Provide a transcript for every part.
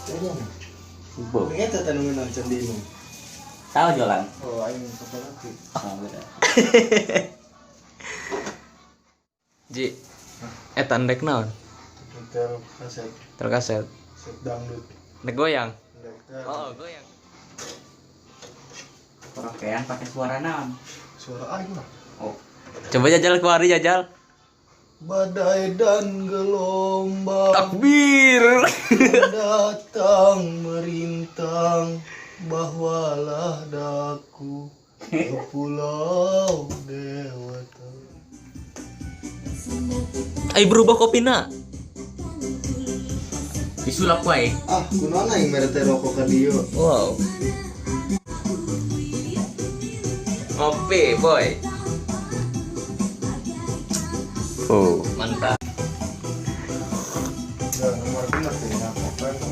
Bu. Ngeta tanungan candino. Tahu jualan? Oh, aing kapalaki. Oh, beda. Ji. Eta ndek naon? Hotel kaset, Terkaset. set dangdut. Nek goyang. Ndek. Oh, goyang. Karaokean pakai suara naon? Suara aing mah. Oh, Coba jajal kuari jajal. Badai dan gelombang Takbir. datang merintang, bawalah daku ke pulau dewata. Ai berubah kopina. disulap wae. Ah, kunaon aing mere teh rokok ka dieu. Wow. Ngopi, boy. Oh, mantap. Ya, nomor bener teh ya, apa itu?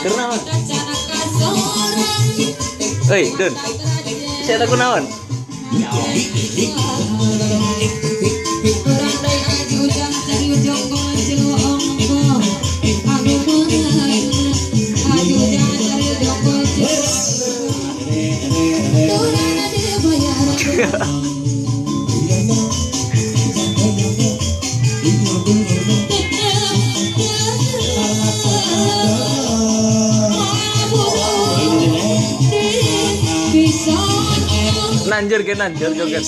Kenaon? Hei, Dun. Saya tak kenaon. Nanjur ke nanjur joget.